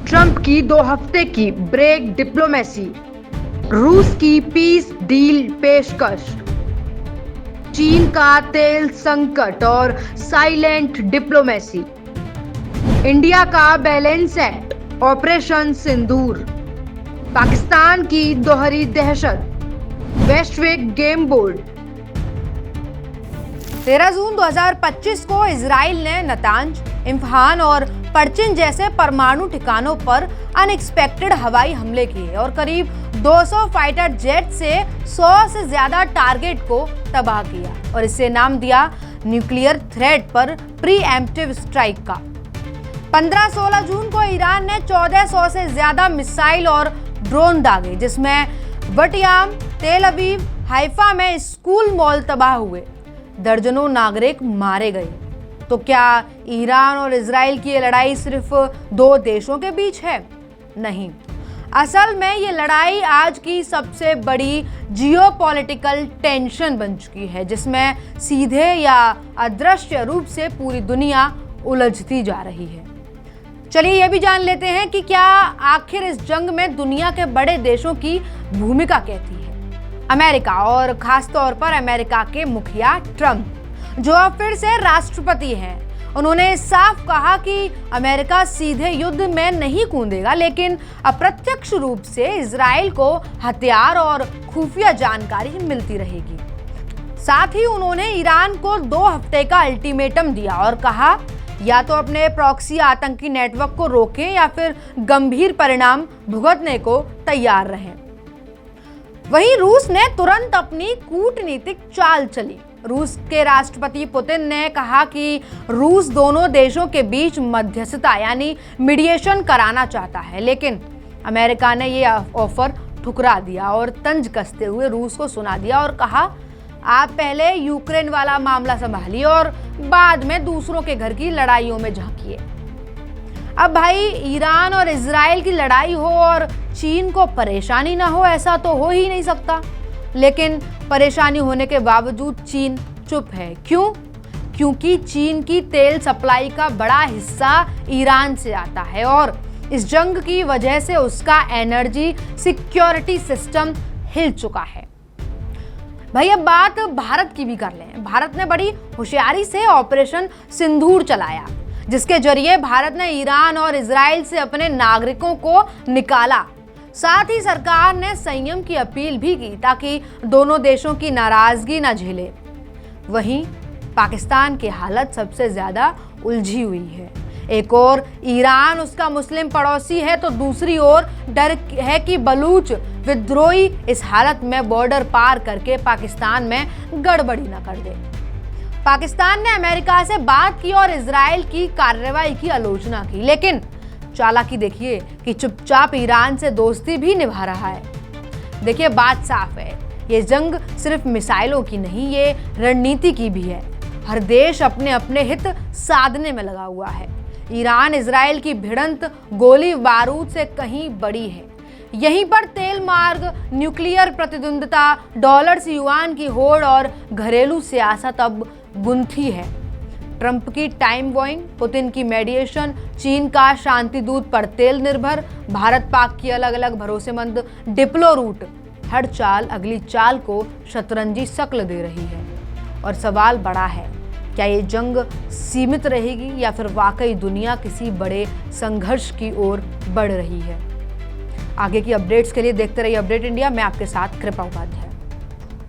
Trump की 2 हफ्ते की ब्रेक डिप्लोमेसी, रूस की पीस डील पेशकश, चीन का तेल संकट और साइलेंट डिप्लोमेसी, इंडिया का बैलेंस एक्ट, ऑपरेशन सिंदूर, पाकिस्तान की दोहरी दहशत, वैश्विक गेम बोर्ड। 13 जून 2025 को इजराइल ने नतांज, इम्फान और परचिन जैसे परमाणु ठिकानों पर अनएक्सपेक्टेड हवाई हमले किए और करीब 200 फाइटर जेट से 100 से ज्यादा टारगेट को तबाह किया और इसे नाम दिया न्यूक्लियर थ्रेट पर प्रीएम्प्टिव स्ट्राइक का। 15-16 जून को ईरान ने 1400 से ज्यादा मिसाइल और ड्रोन दागे, जिसमें बटियाम, तेल अवीव, हाइफा में स्कूल मॉल तबाह हुए, दर्जनों नागरिक मारे गए। तो क्या ईरान और इजराइल की ये लड़ाई सिर्फ 2 देशों के बीच है? नहीं, असल में ये लड़ाई आज की सबसे बड़ी जियोपॉलिटिकल टेंशन बन चुकी है, जिसमें सीधे या अदृश्य रूप से पूरी दुनिया उलझती जा रही है। चलिए ये भी जान लेते हैं कि क्या आखिर इस जंग में दुनिया के बड़े देशों की भूमिका कहती है। अमेरिका और खास तौर पर अमेरिका के मुखिया ट्रंप, जो अब फिर से राष्ट्रपति हैं, उन्होंने साफ कहा कि अमेरिका सीधे युद्ध में नहीं कूदेगा, लेकिन अप्रत्यक्ष रूप से इजराइल को हथियार और खुफिया जानकारी मिलती रहेगी। साथ ही उन्होंने ईरान को 2 हफ्ते का अल्टीमेटम दिया और कहा या तो अपने प्रॉक्सी आतंकी नेटवर्क को रोकें या फिर गंभीर परिणाम भुगतने को तैयार रहें। वहीं रूस ने तुरंत अपनी कूटनीतिक चाल चली। रूस के राष्ट्रपति पुतिन ने कहा कि रूस दोनों देशों के बीच मध्यस्थता यानी मीडिएशन कराना चाहता है, लेकिन अमेरिका ने यह ऑफर ठुकरा दिया और तंज कसते हुए रूस को सुना दिया और कहा, आप पहले यूक्रेन वाला मामला संभालिए और बाद में दूसरों के घर की लड़ाइयों में झांकिए। अब भाई, ईरान और इजराइल की लड़ाई हो और चीन को परेशानी ना हो, ऐसा तो हो ही नहीं सकता। लेकिन परेशानी होने के बावजूद चीन चुप है। क्यों? क्योंकि चीन की तेल सप्लाई का बड़ा हिस्सा ईरान से आता है और इस जंग की वजह से उसका एनर्जी सिक्योरिटी सिस्टम हिल चुका है। भाई, अब बात भारत की भी कर लें। भारत ने बड़ी होशियारी से ऑपरेशन सिंदूर चलाया, जिसके जरिए भारत ने ईरान और इजराइल से अपने नागरिकों को निकाला। साथ ही सरकार ने संयम की अपील भी की ताकि दोनों देशों की नाराजगी न झेले। वहीं पाकिस्तान की हालत सबसे ज्यादा उलझी हुई है। एक ओर ईरान उसका मुस्लिम पड़ोसी है, तो दूसरी ओर डर है कि बलूच विद्रोही इस हालत में बॉर्डर पार करके पाकिस्तान में गड़बड़ी न कर दे। पाकिस्तान ने अमेरिका से बात की और इजराइल की कार्रवाई की आलोचना की, लेकिन चालाकी देखिए कि चुपचाप ईरान से दोस्ती भी निभा रहा है। देखिए, बात साफ है, ये जंग सिर्फ मिसाइलों की नहीं, ये रणनीति की भी है। हर देश अपने अपने हित साधने में लगा हुआ है। ईरान इजराइल की भिड़ंत गोली बारूद से कहीं बड़ी है। यहीं पर तेल मार्ग, न्यूक्लियर प्रतिद्वंद्विता, डॉलर से युआन की होड़ और घरेलू सियासत अब गुंथी है। ट्रंप की टाइम बॉइंग, पुतिन की मेडिएशन, चीन का शांति दूत पर तेल निर्भर, भारत पाक की अलग अलग भरोसेमंद डिप्लो रूट, हर चाल अगली चाल को शतरंजी शक्ल दे रही है। और सवाल बड़ा है, क्या ये जंग सीमित रहेगी या फिर वाकई दुनिया किसी बड़े संघर्ष की ओर बढ़ रही है? आगे की अपडेट्स के लिए देखते रहिए अपडेट इंडिया। मैं आपके साथ कृपा उपाध्याय।